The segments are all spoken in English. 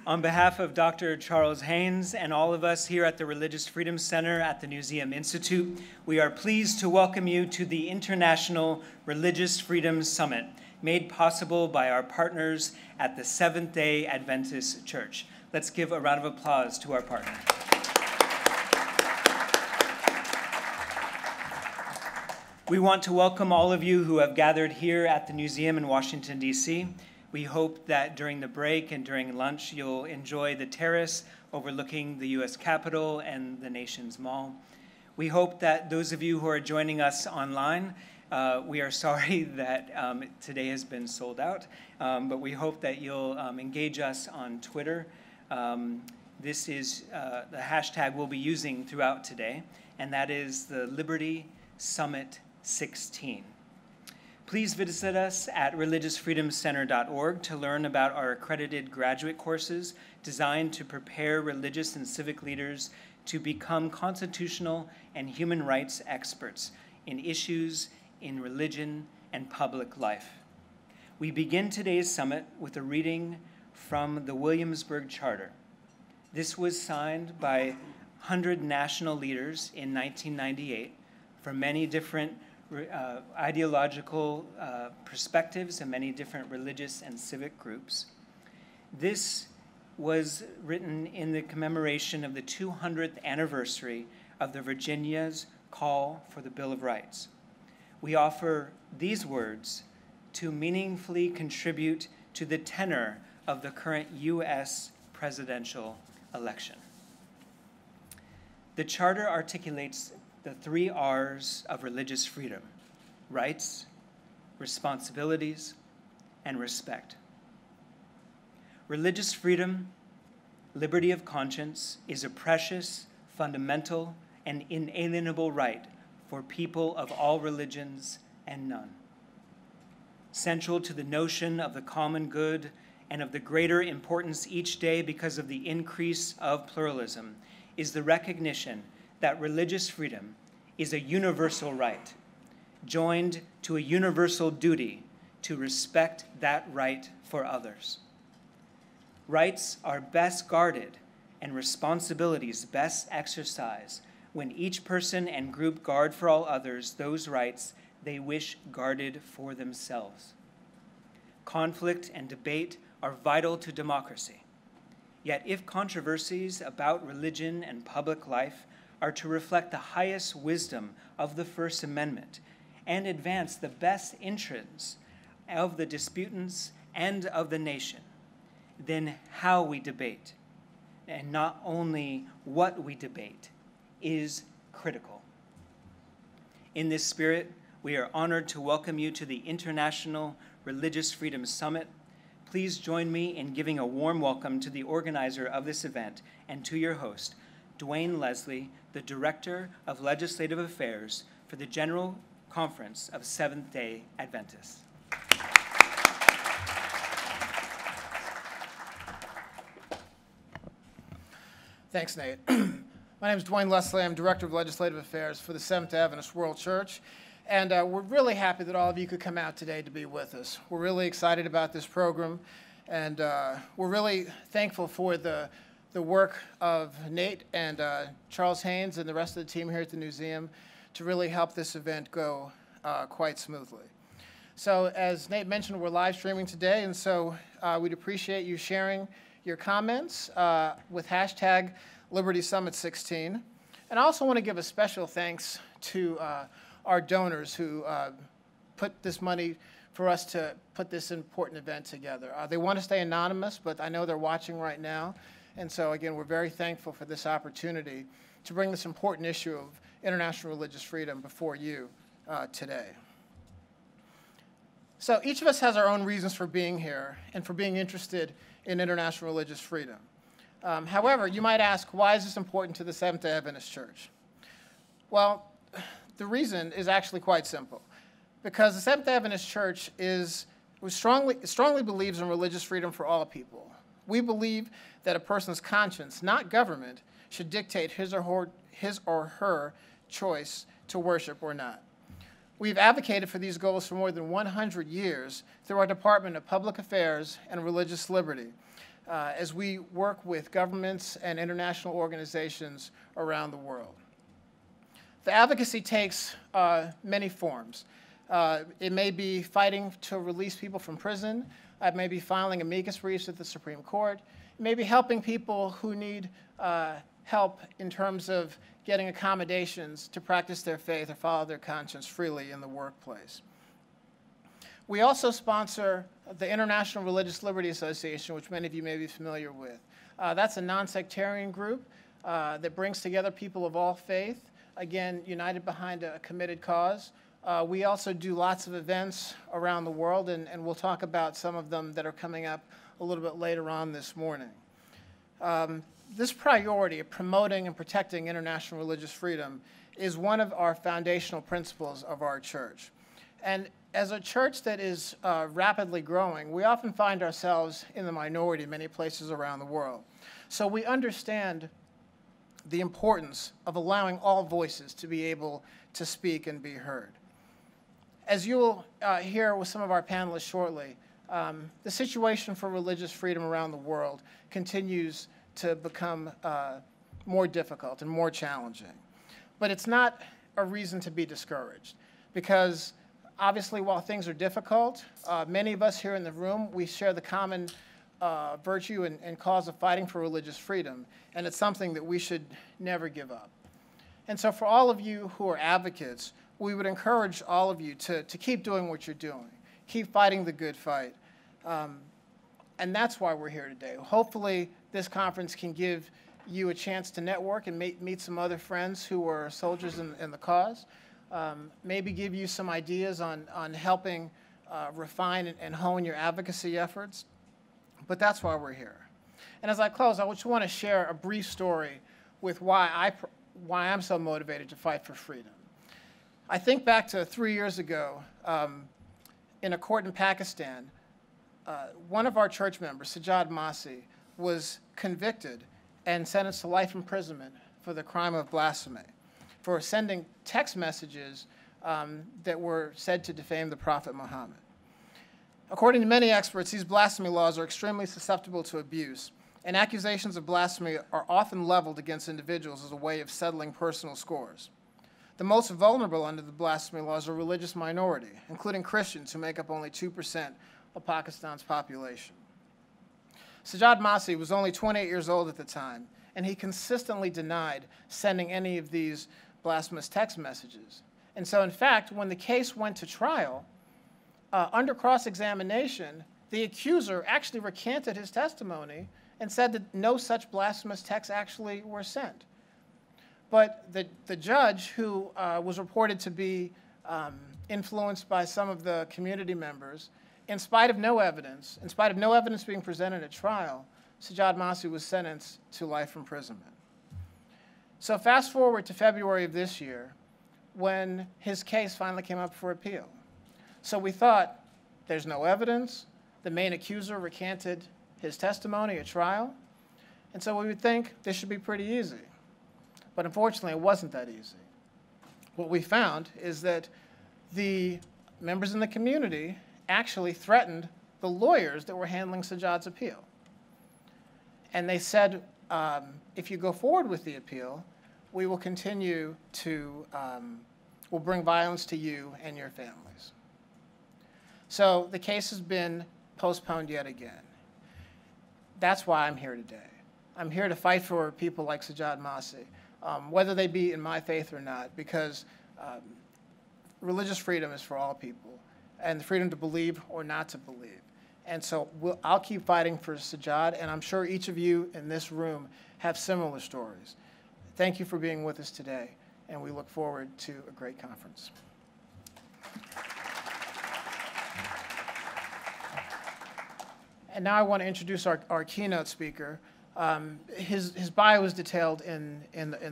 On behalf of Dr. Charles Haynes and all of us here at the Religious Freedom Center at the Newseum Institute, we are pleased to welcome you to the International Religious Freedom Summit, made possible by our partners at the Seventh-day Adventist Church. Let's give a round of applause to our partner. We want to welcome all of you who have gathered here at the Newseum in Washington, D.C. We hope that during the break and during lunch, you'll enjoy the terrace overlooking the U.S. Capitol and the nation's mall. We hope that those of you who are joining us online, we are sorry that today has been sold out, but we hope that you'll engage us on Twitter. This is the hashtag we'll be using throughout today, and that is the Liberty Summit 16. Please visit us at religiousfreedomcenter.org to learn about our accredited graduate courses designed to prepare religious and civic leaders to become constitutional and human rights experts in issues in religion and public life. We begin today's summit with a reading from the Williamsburg Charter. This was signed by 100 national leaders in 1998 from many different ideological perspectives and many different religious and civic groups. This was written in the commemoration of the 200th anniversary of the Virginia's call for the Bill of Rights. We offer these words to meaningfully contribute to the tenor of the current U.S. presidential election. The Charter articulates the 3 R's of religious freedom: rights, responsibilities, and respect. Religious freedom, liberty of conscience, is a precious, fundamental, and inalienable right for people of all religions and none. Central to the notion of the common good and of the greater importance each day because of the increase of pluralism is the recognition that religious freedom is a universal right, joined to a universal duty to respect that right for others. Rights are best guarded and responsibilities best exercised when each person and group guard for all others those rights they wish guarded for themselves. Conflict and debate are vital to democracy. Yet if controversies about religion and public life are to reflect the highest wisdom of the First Amendment and advance the best interests of the disputants and of the nation, then how we debate, and not only what we debate, is critical. In this spirit, we are honored to welcome you to the International Religious Freedom Summit. Please join me in giving a warm welcome to the organizer of this event and to your host, Dwayne Leslie, the Director of Legislative Affairs for the General Conference of Seventh-day Adventists. Thanks, Nate. My name is Dwayne Leslie. I'm Director of Legislative Affairs for the Seventh-day Adventist World Church. And we're really happy that all of you could come out today to be with us. We're really excited about this program. And we're really thankful for the work of Nate and Charles Haynes and the rest of the team here at the Newseum to really help this event go quite smoothly. So as Nate mentioned, we're live streaming today, and so we'd appreciate you sharing your comments with hashtag LibertySummit16. And I also want to give a special thanks to our donors who put this money for us to put this important event together. They want to stay anonymous, but I know they're watching right now. And so, again, we're very thankful for this opportunity to bring this important issue of international religious freedom before you today. So each of us has our own reasons for being here and for being interested in international religious freedom. However, you might ask, why is this important to the Seventh-day Adventist Church? Well, the reason is actually quite simple. Because the Seventh-day Adventist Church strongly believes in religious freedom for all people. We believe that a person's conscience, not government, should dictate his or her choice to worship or not. We've advocated for these goals for more than 100 years through our Department of Public Affairs and Religious Liberty. as we work with governments and international organizations around the world. The advocacy takes many forms. It may be fighting to release people from prison. It may be filing amicus briefs at the Supreme Court. It may be helping people who need help in terms of getting accommodations to practice their faith or follow their conscience freely in the workplace. We also sponsor the International Religious Liberty Association, which many of you may be familiar with. That's a non-sectarian group that brings together people of all faith, again, united behind a committed cause. We also do lots of events around the world, and we'll talk about some of them that are coming up a little bit later on this morning. This priority of promoting and protecting international religious freedom is one of our foundational principles of our church. And as a church that is rapidly growing, we often find ourselves in the minority in many places around the world. So we understand the importance of allowing all voices to be able to speak and be heard. As you'll hear with some of our panelists shortly, the situation for religious freedom around the world continues to become more difficult and more challenging. But it's not a reason to be discouraged, because obviously while things are difficult, many of us here in the room, we share the common virtue and cause of fighting for religious freedom, and it's something that we should never give up. And so for all of you who are advocates, we would encourage all of you to keep doing what you're doing, keep fighting the good fight. And that's why we're here today. Hopefully this conference can give you a chance to network and meet some other friends who are soldiers in the cause. Maybe give you some ideas on helping refine and hone your advocacy efforts. But that's why we're here. And as I close, I just want to share a brief story with why I'm so motivated to fight for freedom. I think back to 3 years ago in a court in Pakistan. One of our church members, Sajjad Masih, was convicted and sentenced to life imprisonment for the crime of blasphemy, for sending text messages that were said to defame the Prophet Muhammad. According to many experts, these blasphemy laws are extremely susceptible to abuse, and accusations of blasphemy are often leveled against individuals as a way of settling personal scores. The most vulnerable under the blasphemy laws are religious minority, including Christians, who make up only 2% of Pakistan's population. Sajjad Masih was only 28 years old at the time, and he consistently denied sending any of these blasphemous text messages. And so, in fact, when the case went to trial, under cross-examination, the accuser actually recanted his testimony and said that no such blasphemous texts actually were sent. But the judge, who was reported to be influenced by some of the community members, in spite of no evidence being presented at trial, Sajjad Masih was sentenced to life imprisonment. So fast forward to February of this year, when his case finally came up for appeal. So we thought, there's no evidence. The main accuser recanted his testimony at trial. And so we would think this should be pretty easy. But unfortunately, it wasn't that easy. What we found is that the members in the community actually threatened the lawyers that were handling Sajjad's appeal. And they said, if you go forward with the appeal, we will continue to, we'll bring violence to you and your families. So the case has been postponed yet again. That's why I'm here today. I'm here to fight for people like Sajjad Masih, whether they be in my faith or not, because religious freedom is for all people, and the freedom to believe or not to believe. And so I'll keep fighting for Sajjad, and I'm sure each of you in this room have similar stories. Thank you for being with us today, and we look forward to a great conference. And now I want to introduce our keynote speaker. His bio is detailed in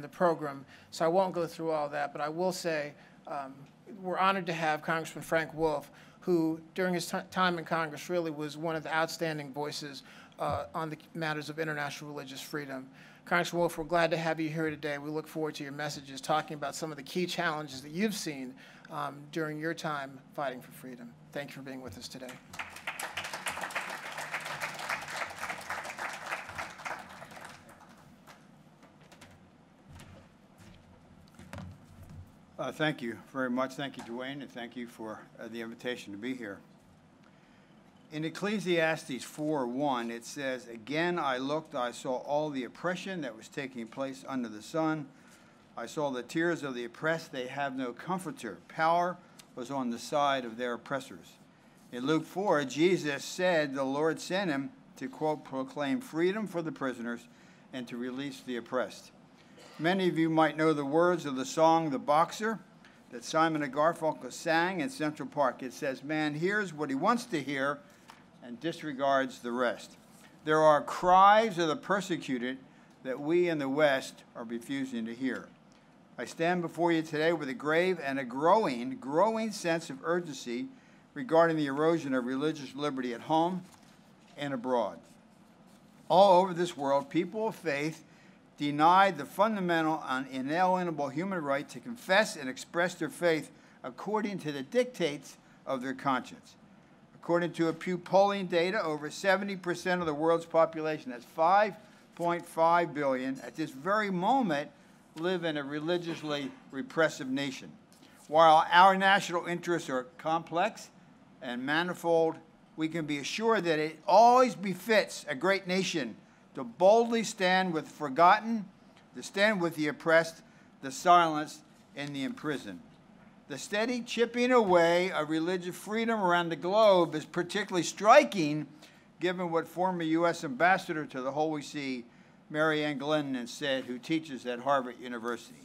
the program, so I won't go through all that, but I will say we're honored to have Congressman Frank Wolf, who during his time in Congress really was one of the outstanding voices on the matters of international religious freedom. Congressman Wolf, we're glad to have you here today. We look forward to your messages talking about some of the key challenges that you've seen during your time fighting for freedom. Thank you for being with us today. Thank you very much. Thank you, Dwayne, and thank you for the invitation to be here. In Ecclesiastes 4:1, it says, "Again I looked, I saw all the oppression that was taking place under the sun. I saw the tears of the oppressed, they have no comforter. Power was on the side of their oppressors." In Luke 4, Jesus said the Lord sent him to, quote, "proclaim freedom for the prisoners and to release the oppressed." Many of you might know the words of the song "The Boxer" that Simon and Garfunkel sang in Central Park. It says, "Man hears what he wants to hear and disregards the rest." There are cries of the persecuted that we in the West are refusing to hear. I stand before you today with a grave and a growing sense of urgency regarding the erosion of religious liberty at home and abroad. All over this world, people of faith denied the fundamental and inalienable human right to confess and express their faith according to the dictates of their conscience. According to a Pew polling data, over 70% of the world's population, that's 5.5 billion, at this very moment live in a religiously repressive nation. While our national interests are complex and manifold, we can be assured that it always befits a great nation to boldly stand with the forgotten, to stand with the oppressed, the silenced, and the imprisoned. The steady chipping away of religious freedom around the globe is particularly striking given what former U.S. Ambassador to the Holy See, Mary Ann Glennon, said, who teaches at Harvard University.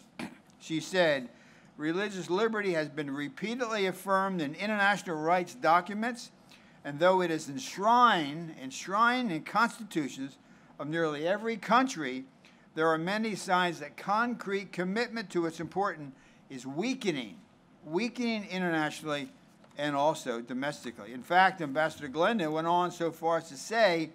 She said, "Religious liberty has been repeatedly affirmed in international rights documents, and though it is enshrined in constitutions of nearly every country, there are many signs that concrete commitment to its importance is weakening internationally and also domestically." In fact, Ambassador Glennon went on so far as to say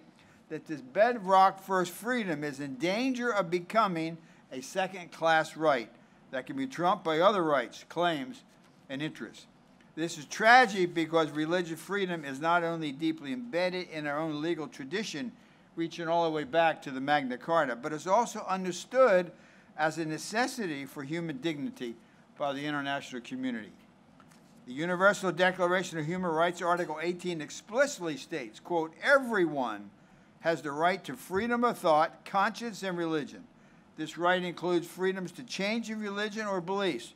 that this bedrock first freedom is in danger of becoming a second-class right that can be trumped by other rights, claims, and interests. This is tragic because religious freedom is not only deeply embedded in our own legal tradition, reaching all the way back to the Magna Carta, but is also understood as a necessity for human dignity by the international community. The Universal Declaration of Human Rights, Article 18, explicitly states, quote, "Everyone has the right to freedom of thought, conscience, and religion. This right includes freedoms to change your religion or beliefs,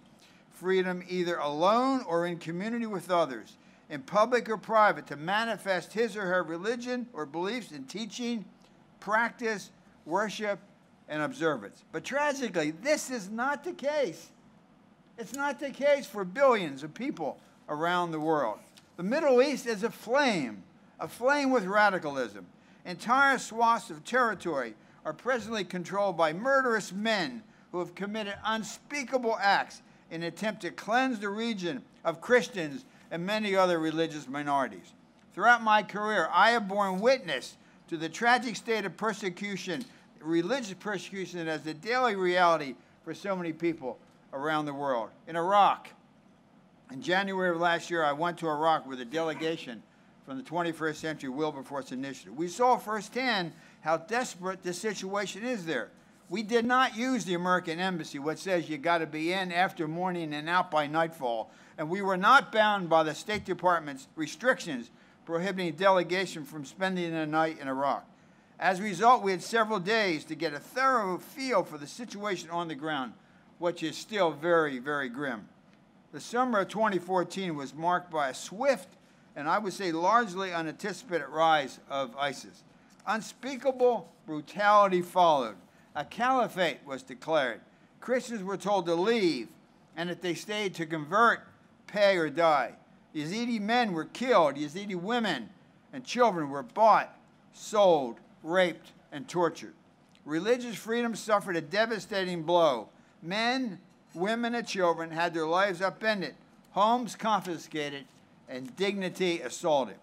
freedom either alone or in community with others, in public or private, to manifest his or her religion or beliefs in teaching, practice, worship, and observance." But tragically, this is not the case. It's not the case for billions of people around the world. The Middle East is aflame with radicalism. Entire swaths of territory are presently controlled by murderous men who have committed unspeakable acts in an attempt to cleanse the region of Christians and many other religious minorities. Throughout my career, I have borne witness to the tragic state of persecution, religious persecution, as a daily reality for so many people around the world. In Iraq, in January of last year, I went to Iraq with a delegation from the 21st Century Wilberforce Initiative. We saw firsthand how desperate the situation is there. We did not use the American embassy, which says you got to be in after morning and out by nightfall. And we were not bound by the State Department's restrictions prohibiting delegation from spending the night in Iraq. As a result, we had several days to get a thorough feel for the situation on the ground, which is still very, very grim. The summer of 2014 was marked by a swift and I would say largely unanticipated rise of ISIS. Unspeakable brutality followed. A caliphate was declared. Christians were told to leave, and if they stayed, to convert, pay, or die. Yazidi men were killed. Yazidi women and children were bought, sold, raped, and tortured. Religious freedom suffered a devastating blow. Men, women, and children had their lives upended, homes confiscated, and dignity assaulted.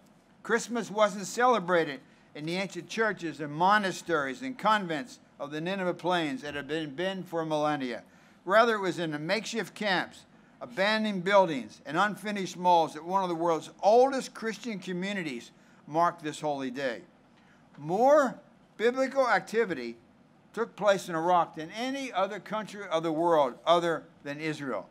Christmas wasn't celebrated in the ancient churches and monasteries and convents of the Nineveh Plains that had been for millennia. Rather, it was in the makeshift camps, abandoned buildings, and unfinished malls that one of the world's oldest Christian communities marked this holy day. More biblical activity took place in Iraq than any other country of the world other than Israel.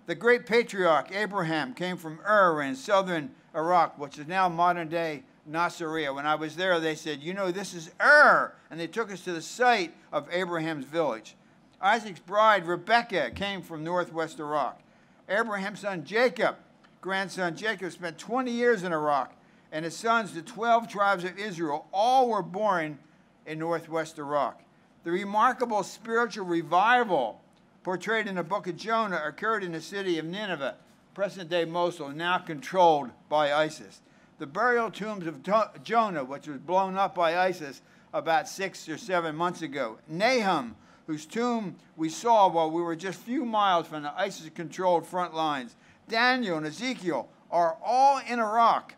The great patriarch Abraham came from Ur in southern Iraq, which is now modern-day Nasiriyah. When I was there, they said, you know, this is Ur. And they took us to the site of Abraham's village. Isaac's bride, Rebekah, came from northwest Iraq. Abraham's son Jacob, grandson Jacob, spent 20 years in Iraq. And his sons, the 12 tribes of Israel, all were born in northwest Iraq. The remarkable spiritual revival portrayed in the book of Jonah occurred in the city of Nineveh, present-day Mosul, now controlled by ISIS. The burial tombs of Jonah, which was blown up by ISIS about 6 or 7 months ago. Nahum, whose tomb we saw while we were just a few miles from the ISIS-controlled front lines. Daniel and Ezekiel are all in Iraq,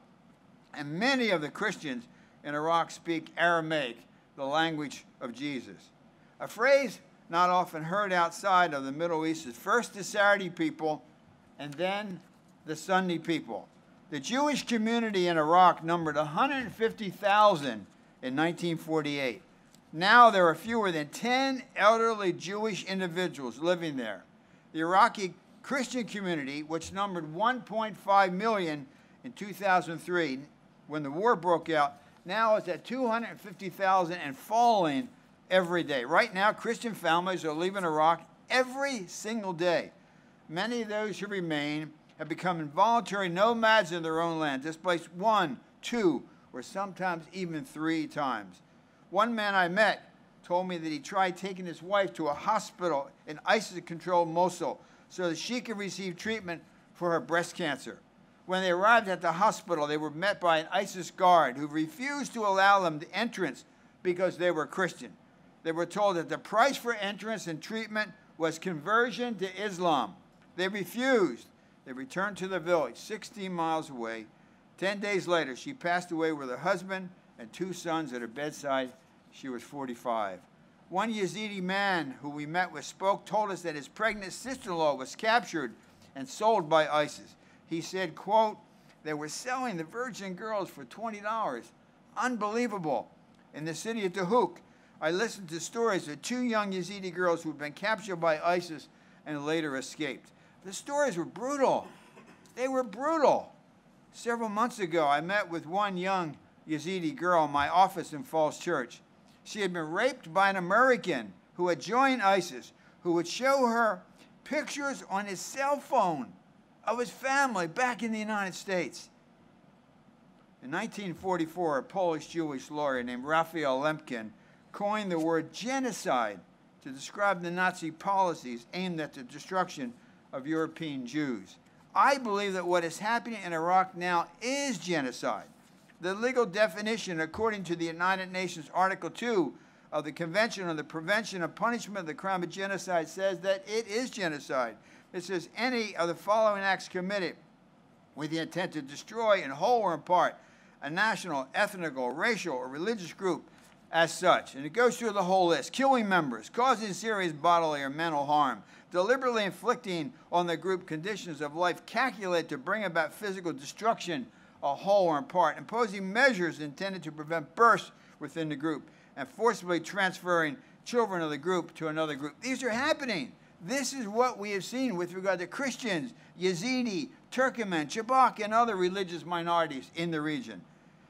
and many of the Christians in Iraq speak Aramaic, the language of Jesus. A phrase not often heard outside of the Middle East is first the Sephardi people and then the Sunni people. The Jewish community in Iraq numbered 150,000 in 1948. Now there are fewer than 10 elderly Jewish individuals living there. The Iraqi Christian community, which numbered 1.5 million in 2003, when the war broke out, now is at 250,000 and falling every day. Right now, Christian families are leaving Iraq every single day. Many of those who remain have become involuntary nomads in their own land, displaced 1, 2, or sometimes even 3 times. One man I met told me that he tried taking his wife to a hospital in ISIS-controlled Mosul so that she could receive treatment for her breast cancer. When they arrived at the hospital, they were met by an ISIS guard who refused to allow them the entrance because they were Christian. They were told that the price for entrance and treatment was conversion to Islam. They refused. They returned to the village 16 miles away. 10 days later, she passed away with her husband and 2 sons at her bedside. She was 45. One Yazidi man who we met with told us that his pregnant sister-in-law was captured and sold by ISIS. He said, quote, they were selling the virgin girls for $20. Unbelievable. In the city of Duhok, I listened to stories of 2 young Yazidi girls who had been captured by ISIS and later escaped. The stories were brutal. They were brutal. Several months ago, I met with one young Yazidi girl in my office in Falls Church. She had been raped by an American who had joined ISIS, who would show her pictures on his cell phone of his family back in the United States. In 1944, a Polish Jewish lawyer named Raphael Lemkin coined the word genocide to describe the Nazi policies aimed at the destruction of European Jews. I believe that what is happening in Iraq now is genocide. The legal definition, according to the United Nations Article 2 of the Convention on the Prevention and Punishment of the Crime of Genocide, says that it is genocide. It says any of the following acts committed with the intent to destroy in whole or in part a national, ethnic, or racial, or religious group as such. And it goes through the whole list. Killing members, causing serious bodily or mental harm, deliberately inflicting on the group conditions of life calculated to bring about physical destruction, a whole or in part, imposing measures intended to prevent births within the group, and forcibly transferring children of the group to another group. These are happening. This is what we have seen with regard to Christians, Yazidi, Turkmen, Chabak, and other religious minorities in the region.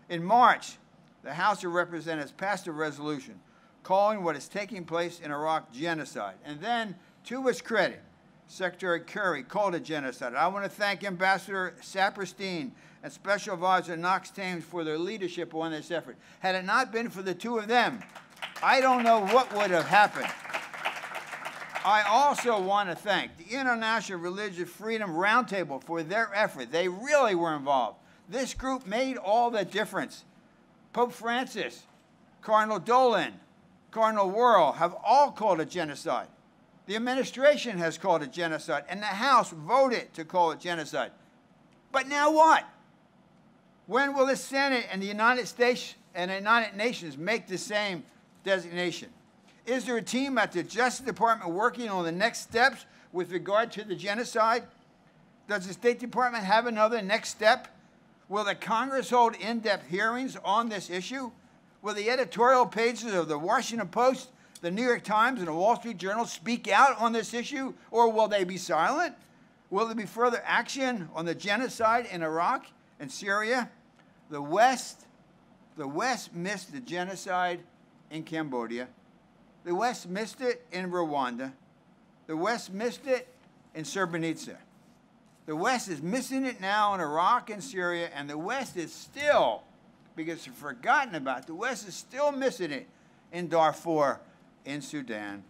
In March, the House of Representatives passed a resolution calling what is taking place in Iraq genocide. And then, to his credit, Secretary Kerry called it genocide. I want to thank Ambassador Saperstein and Special Advisor Knox Thames for their leadership on this effort. Had it not been for the 2 of them, I don't know what would have happened. I also want to thank the International Religious Freedom Roundtable for their effort. They really were involved. This group made all the difference. Pope Francis, Cardinal Dolan, Cardinal Wuerl have all called it genocide. The administration has called it genocide, and the House voted to call it genocide. But now what? When will the Senate and the United States and the United Nations make the same designation? Is there a team at the Justice Department working on the next steps with regard to the genocide? Does the State Department have another next step? Will the Congress hold in-depth hearings on this issue? Will the editorial pages of the Washington Post, the New York Times, and the Wall Street Journal speak out on this issue, or will they be silent? Will there be further action on the genocide in Iraq and Syria? The West missed the genocide in Cambodia. The West missed it in Rwanda. The West missed it in Srebrenica. The West is missing it now in Iraq and Syria, and the West is still, because it's forgotten about, the West is still missing it in Darfur, in Sudan.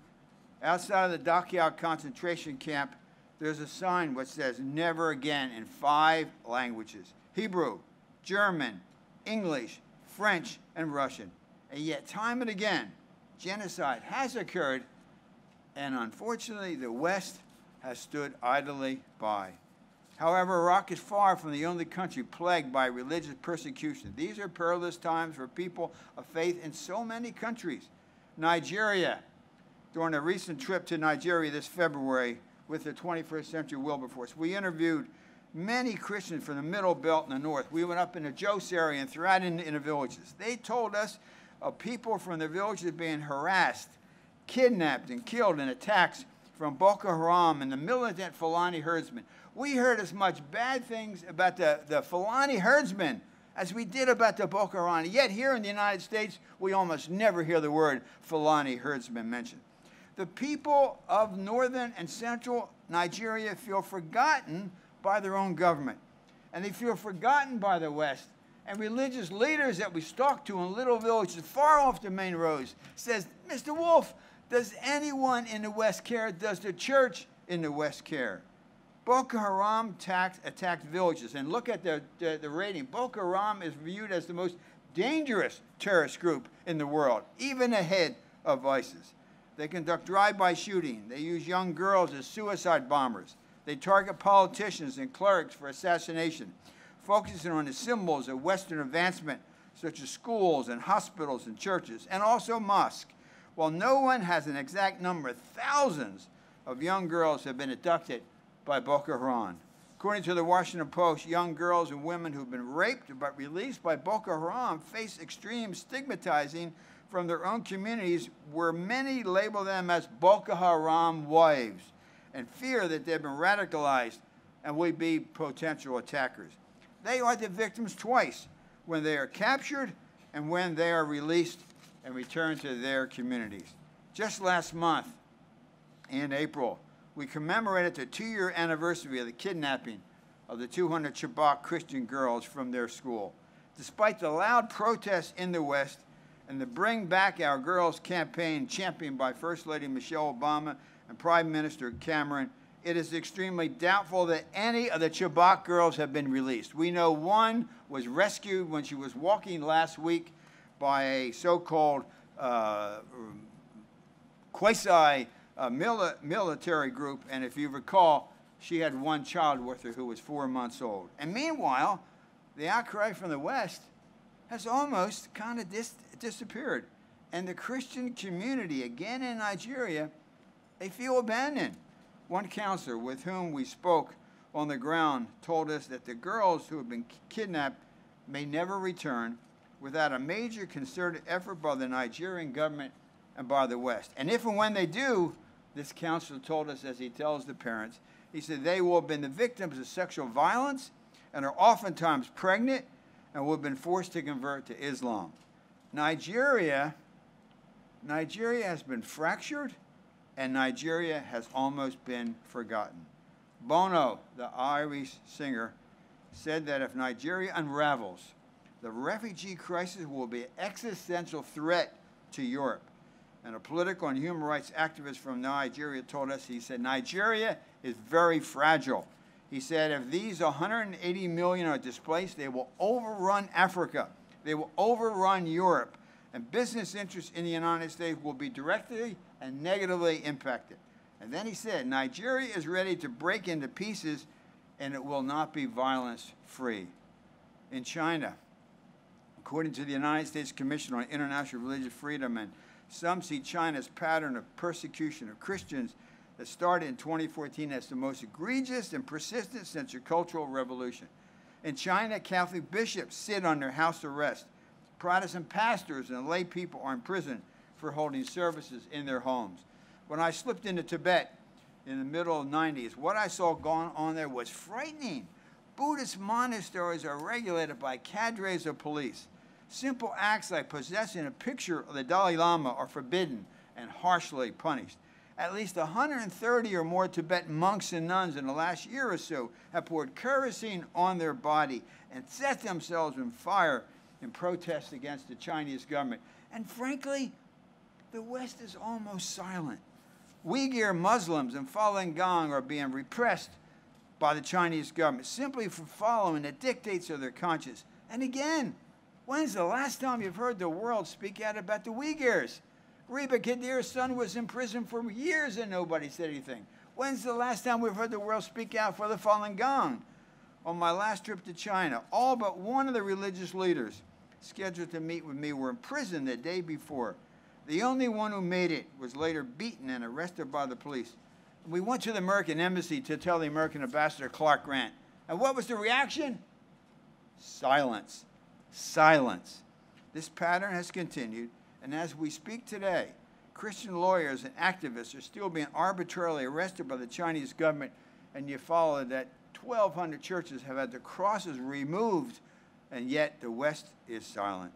Outside of the Dachau concentration camp, there's a sign which says never again in 5 languages: Hebrew, German, English, French, and Russian. And yet, time and again, genocide has occurred, and unfortunately, the West has stood idly by. However, Iraq is far from the only country plagued by religious persecution. These are perilous times for people of faith in so many countries. Nigeria, during a recent trip to Nigeria this February with the 21st Century Wilberforce, we interviewed many Christians from the Middle Belt in the north. We went up in the Jos area and throughout in the villages. They told us of people from the villages being harassed, kidnapped, and killed in attacks from Boko Haram and the militant Fulani herdsmen. We heard as much bad things about the Fulani herdsmen as we did about the Boko Haram. Yet here in the United States, we almost never hear the word Fulani herdsmen mentioned. The people of northern and central Nigeria feel forgotten by their own government, and they feel forgotten by the West. And religious leaders that we talk to in little villages far off the main roads says, Mr. Wolf, does anyone in the West care? Does the church in the West care? Boko Haram attacked villages, and look at the rating. Boko Haram is viewed as the most dangerous terrorist group in the world, even ahead of ISIS. They conduct drive-by shooting. They use young girls as suicide bombers. They target politicians and clerics for assassination, focusing on the symbols of Western advancement, such as schools and hospitals and churches, and also mosques. While no one has an exact number, thousands of young girls have been abducted by Boko Haram. According to the Washington Post, young girls and women who've been raped but released by Boko Haram face extreme stigmatizing from their own communities, where many label them as Boko Haram wives and fear that they've been radicalized and will be potential attackers. They are the victims twice, when they are captured and when they are released and returned to their communities. Just last month, in April, we commemorated the 2-year anniversary of the kidnapping of the 200 Chibok Christian girls from their school. Despite the loud protests in the West and the Bring Back Our Girls campaign championed by First Lady Michelle Obama and Prime Minister Cameron, it is extremely doubtful that any of the Chibok girls have been released. We know one was rescued when she was walking last week by a so-called military group, and if you recall, she had one child with her who was 4 months old. And meanwhile, the outcry from the West has almost kind of disappeared. And the Christian community, again in Nigeria, they feel abandoned. One counselor with whom we spoke on the ground told us that the girls who have been kidnapped may never return without a major concerted effort by the Nigerian government and by the West. And if and when they do, this counselor told us, as he tells the parents, he said they will have been the victims of sexual violence and are oftentimes pregnant and will have been forced to convert to Islam. Nigeria has been fractured, and Nigeria has almost been forgotten. Bono, the Irish singer, said that if Nigeria unravels, the refugee crisis will be an existential threat to Europe. And a political and human rights activist from Nigeria told us, he said, Nigeria is very fragile. He said, if these 180 million are displaced, they will overrun Africa. They will overrun Europe. And business interests in the United States will be directly and negatively impacted. And then he said, Nigeria is ready to break into pieces, and it will not be violence-free. In China, according to the United States Commission on International Religious Freedom, and some see China's pattern of persecution of Christians that started in 2014 as the most egregious and persistent since the Cultural Revolution. In China, Catholic bishops sit under house arrest. Protestant pastors and lay people are in prison for holding services in their homes. When I slipped into Tibet in the middle of the 90s. What I saw going on there was frightening. Buddhist monasteries are regulated by cadres of police. Simple acts like possessing a picture of the Dalai Lama are forbidden and harshly punished. At least 130 or more Tibetan monks and nuns in the last year or so have poured kerosene on their body and set themselves on fire in protest against the Chinese government. And frankly, the West is almost silent. Uyghur Muslims in Falun Gong are being repressed by the Chinese government simply for following the dictates of their conscience. And again, when's the last time you've heard the world speak out about the Uyghurs? Reba Kadir's son was in prison for years and nobody said anything. When's the last time we've heard the world speak out for the Falun Gong? On my last trip to China, all but one of the religious leaders scheduled to meet with me were in prison the day before. The only one who made it was later beaten and arrested by the police. We went to the American embassy to tell the American ambassador, Clark Grant. And what was the reaction? Silence. Silence. This pattern has continued, and as we speak today, Christian lawyers and activists are still being arbitrarily arrested by the Chinese government, and you follow that 1,200 churches have had their crosses removed, and yet the West is silent.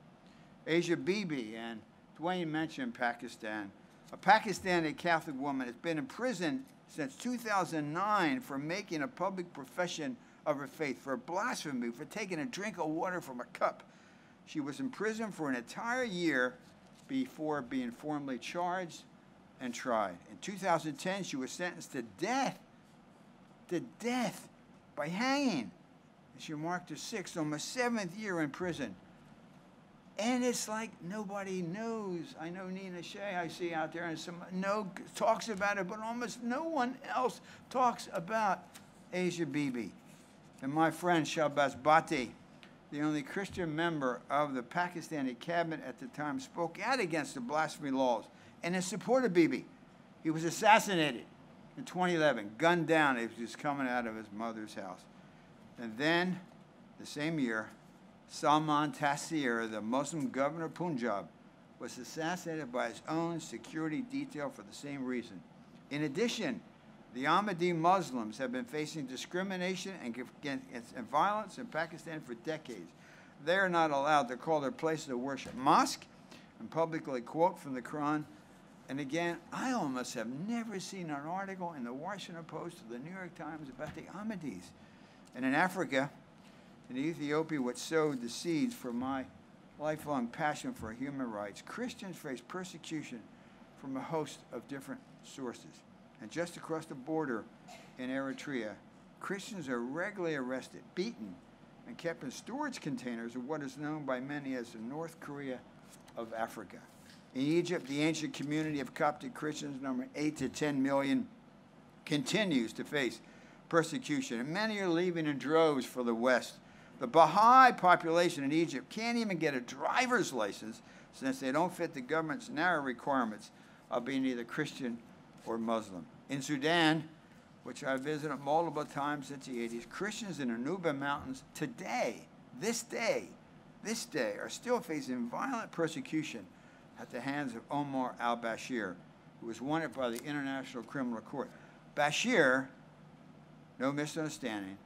Asia Bibi, and Dwayne mentioned Pakistan. A Pakistani Catholic woman has been in prison since 2009 for making a public profession of her faith, for blasphemy, for taking a drink of water from a cup. She was in prison for an entire year before being formally charged and tried. In 2010, she was sentenced to death by hanging. She marked her 6th, almost 7th year in prison. And it's like nobody knows. I know Nina Shea I see out there and talks about it, but almost no one else talks about Asia Bibi. And my friend Shahbaz Bhatti, the only Christian member of the Pakistani cabinet at the time, spoke out against the blasphemy laws and in support of Bibi. He was assassinated in 2011, gunned down as he was coming out of his mother's house. And then, the same year, Salman Taseer, the Muslim governor of Punjab, was assassinated by his own security detail for the same reason. In addition, the Ahmadi Muslims have been facing discrimination and violence in Pakistan for decades. They are not allowed to call their places of worship mosque and publicly quote from the Quran. And again, I almost have never seen an article in the Washington Post or the New York Times about the Ahmadis. And in Africa, in Ethiopia, which sowed the seeds for my lifelong passion for human rights, Christians face persecution from a host of different sources. And just across the border in Eritrea, Christians are regularly arrested, beaten, and kept in storage containers of what is known by many as the North Korea of Africa. In Egypt, the ancient community of Coptic Christians, numbering 8 to 10 million, continues to face persecution, and many are leaving in droves for the West. The Baha'i population in Egypt can't even get a driver's license since they don't fit the government's narrow requirements of being either Christian or Muslim. In Sudan, which I've visited multiple times since the 80s, Christians in the Nuba Mountains today, this day, are still facing violent persecution at the hands of Omar al-Bashir, who was wanted by the International Criminal Court. Bashir, no misunderstanding,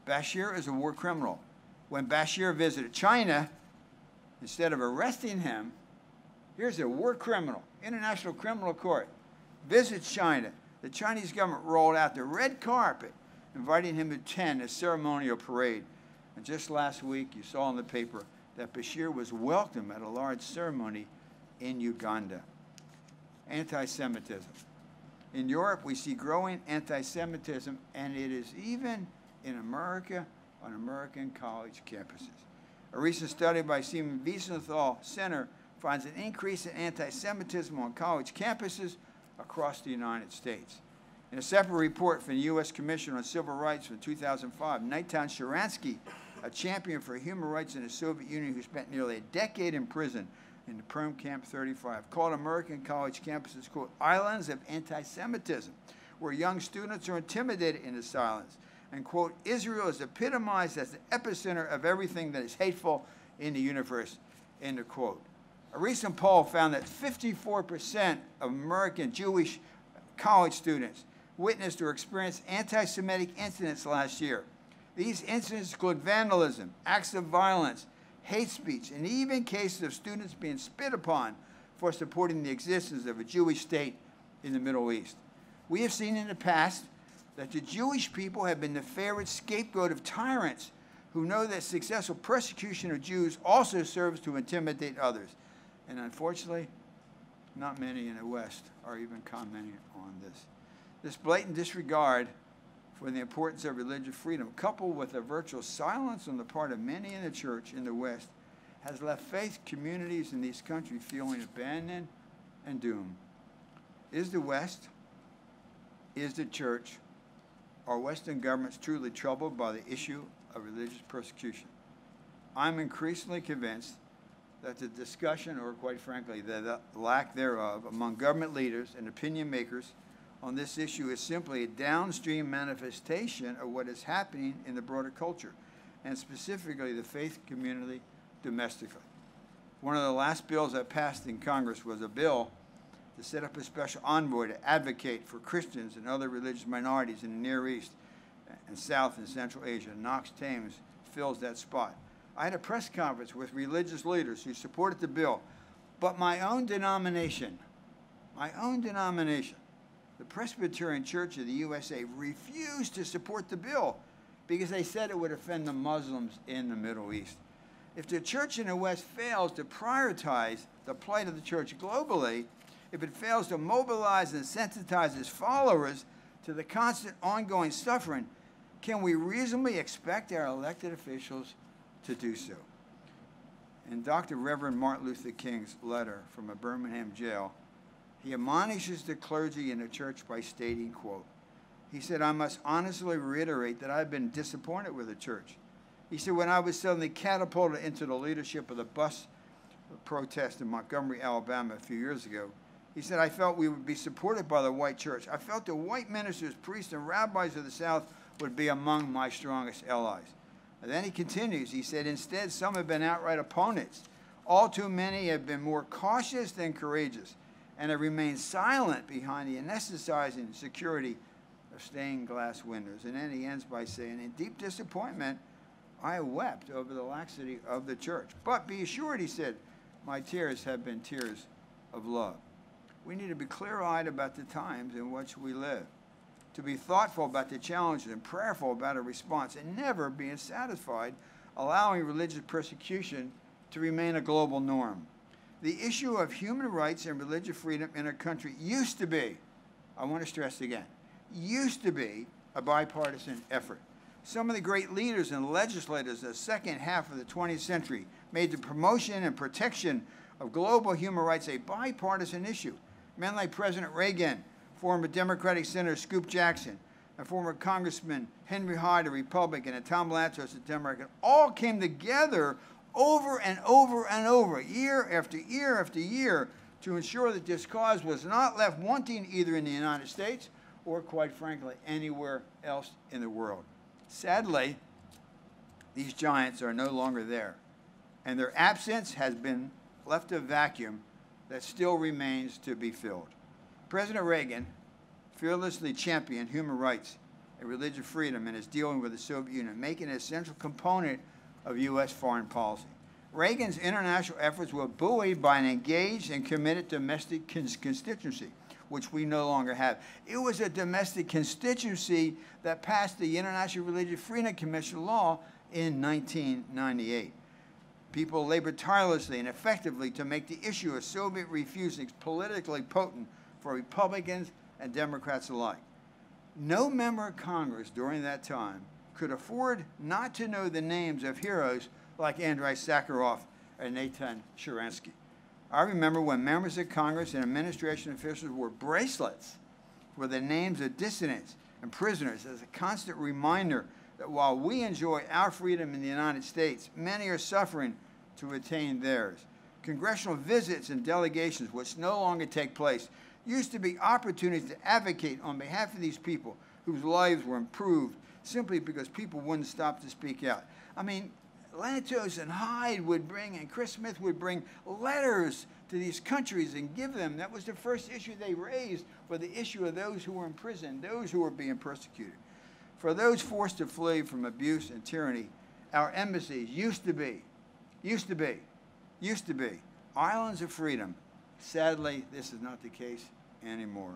Bashir is a war criminal. When Bashir visited China, instead of arresting him, here's a war criminal, International Criminal Court, visits China. The Chinese government rolled out the red carpet, inviting him to attend a ceremonial parade. And just last week, you saw in the paper that Bashir was welcomed at a large ceremony in Uganda. Anti-Semitism. In Europe, we see growing anti-Semitism, and it is even in America on American college campuses. A recent study by Simon Wiesenthal Center finds an increase in anti-Semitism on college campuses across the United States. In a separate report from the U.S. Commission on Civil Rights from 2005, Natan Sharansky, a champion for human rights in the Soviet Union who spent nearly a decade in prison in the Perm Camp 35, called American college campuses, quote, islands of anti-Semitism, where young students are intimidated into silence. And, quote, Israel is epitomized as the epicenter of everything that is hateful in the universe, end of quote. A recent poll found that 54% of American Jewish college students witnessed or experienced anti-Semitic incidents last year. These incidents include vandalism, acts of violence, hate speech, and even cases of students being spit upon for supporting the existence of a Jewish state in the Middle East. We have seen in the past that the Jewish people have been the favorite scapegoat of tyrants who know that successful persecution of Jews also serves to intimidate others. And unfortunately, not many in the West are even commenting on this. This blatant disregard for the importance of religious freedom, coupled with a virtual silence on the part of many in the church in the West, has left faith communities in these countries feeling abandoned and doomed. Is the West, is the church, are Western governments truly troubled by the issue of religious persecution? I'm increasingly convinced that the discussion, or quite frankly, the lack thereof, among government leaders and opinion makers on this issue is simply a downstream manifestation of what is happening in the broader culture, and specifically the faith community domestically. One of the last bills that passed in Congress was a bill to set up a special envoy to advocate for Christians and other religious minorities in the Near East and South and Central Asia. Knox Thames fills that spot. I had a press conference with religious leaders who supported the bill, but my own denomination, the Presbyterian Church of the USA, refused to support the bill because they said it would offend the Muslims in the Middle East. If the church in the West fails to prioritize the plight of the church globally, if it fails to mobilize and sensitize its followers to the constant ongoing suffering, can we reasonably expect our elected officials to do so? In Dr. Reverend Martin Luther King's letter from a Birmingham jail, he admonishes the clergy in the church by stating, quote, he said, "I must honestly reiterate that I've been disappointed with the church." He said, when I was suddenly catapulted into the leadership of the bus protest in Montgomery, Alabama a few years ago, he said, I felt we would be supported by the white church. I felt the white ministers, priests, and rabbis of the South would be among my strongest allies. And then he continues, he said, instead, some have been outright opponents. All too many have been more cautious than courageous and have remained silent behind the unnecessary security of stained glass windows. And then he ends by saying, in deep disappointment, I wept over the laxity of the church. But be assured, he said, my tears have been tears of love. We need to be clear-eyed about the times in which we live, to be thoughtful about the challenges and prayerful about a response, and never being satisfied, allowing religious persecution to remain a global norm. The issue of human rights and religious freedom in our country used to be, I want to stress again, used to be a bipartisan effort. Some of the great leaders and legislators of the second half of the 20th century made the promotion and protection of global human rights a bipartisan issue. Men like President Reagan, former Democratic Senator Scoop Jackson, and former Congressman Henry Hyde, a Republican, and Tom Lantos, a Democrat, all came together over and over and over, year after year after year, to ensure that this cause was not left wanting either in the United States or, quite frankly, anywhere else in the world. Sadly, these giants are no longer there, and their absence has been left a vacuum that still remains to be filled. President Reagan fearlessly championed human rights and religious freedom in his dealing with the Soviet Union, making it an essential component of U.S. foreign policy. Reagan's international efforts were buoyed by an engaged and committed domestic constituency, which we no longer have. It was a domestic constituency that passed the International Religious Freedom Commission law in 1998. People labored tirelessly and effectively to make the issue of Soviet refusal politically potent for Republicans and Democrats alike. No member of Congress during that time could afford not to know the names of heroes like Andrei Sakharov and Nathan Sharansky. I remember when members of Congress and administration officials wore bracelets with the names of dissidents and prisoners as a constant reminder that while we enjoy our freedom in the United States, many are suffering to attain theirs. Congressional visits and delegations, which no longer take place, used to be opportunities to advocate on behalf of these people whose lives were improved simply because people wouldn't stop to speak out. I mean, Lantos and Hyde would bring, and Chris Smith would bring letters to these countries and give them. That was the first issue they raised, for the issue of those who were in prison, those who were being persecuted. For those forced to flee from abuse and tyranny, our embassies used to be islands of freedom. Sadly, this is not the case anymore.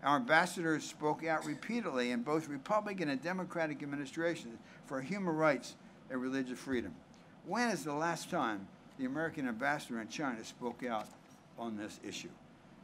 Our ambassadors spoke out repeatedly in both Republican and Democratic administrations for human rights and religious freedom. When is the last time the American ambassador in China spoke out on this issue?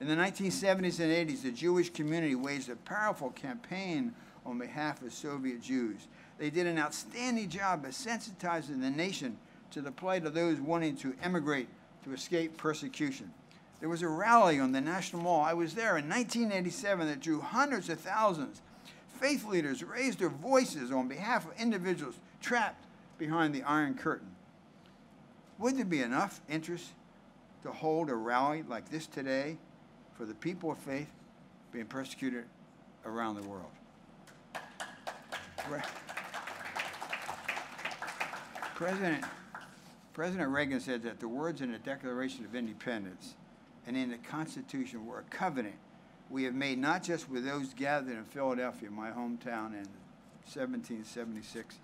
In the 1970s and 80s, the Jewish community waged a powerful campaign on behalf of Soviet Jews. They did an outstanding job of sensitizing the nation to the plight of those wanting to emigrate to escape persecution. There was a rally on the National Mall. I was there in 1987 that drew hundreds of thousands. Faith leaders raised their voices on behalf of individuals trapped behind the Iron Curtain. Would there be enough interest to hold a rally like this today for the people of faith being persecuted around the world? President Reagan said that the words in the Declaration of Independence and in the Constitution were a covenant we have made not just with those gathered in Philadelphia, my hometown, in 1776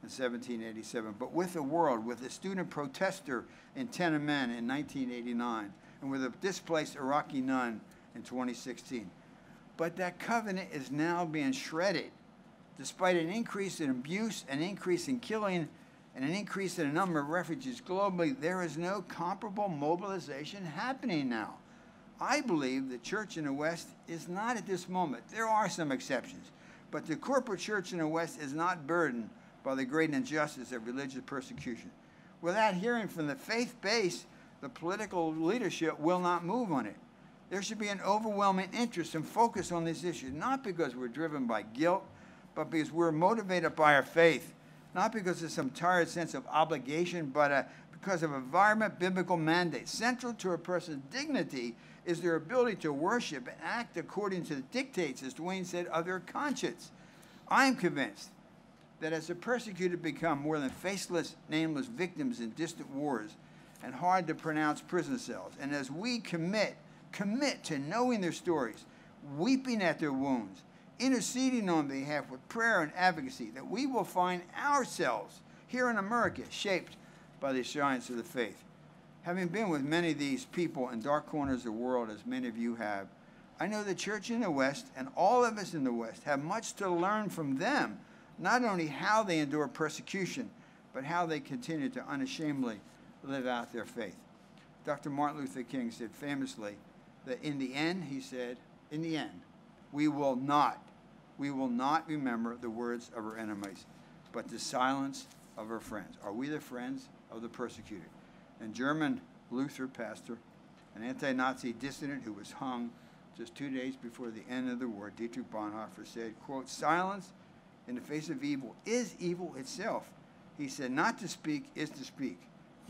and 1787, but with the world, with the student protester in Tiananmen in 1989, and with a displaced Iraqi nun in 2016. But that covenant is now being shredded. Despite an increase in abuse, an increase in killing, and an increase in the number of refugees globally, there is no comparable mobilization happening now. I believe the church in the West is not at this moment. There are some exceptions, but the corporate church in the West is not burdened by the great injustice of religious persecution. Without hearing from the faith base, the political leadership will not move on it. There should be an overwhelming interest and focus on this issue, not because we're driven by guilt, but because we're motivated by our faith, not because of some tired sense of obligation, but because of environment biblical mandate. Central to a person's dignity is their ability to worship and act according to the dictates, as Dwayne said, of their conscience. I am convinced that as the persecuted become more than faceless, nameless victims in distant wars and hard-to-pronounce prison cells, and as we commit to knowing their stories, weeping at their wounds, interceding on behalf with prayer and advocacy, that we will find ourselves here in America shaped by the assurance of the faith. Having been with many of these people in dark corners of the world, as many of you have, I know the church in the West and all of us in the West have much to learn from them, not only how they endure persecution, but how they continue to unashamedly live out their faith. Dr. Martin Luther King said famously that in the end, he said, in the end, we will not remember the words of our enemies, but the silence of our friends. Are we the friends of the persecuted? And German Luther pastor, an anti-Nazi dissident who was hung just 2 days before the end of the war, Dietrich Bonhoeffer said, quote, silence in the face of evil is evil itself. He said, not to speak is to speak.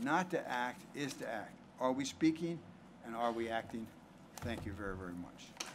Not to act is to act. Are we speaking and are we acting? Thank you very, very much.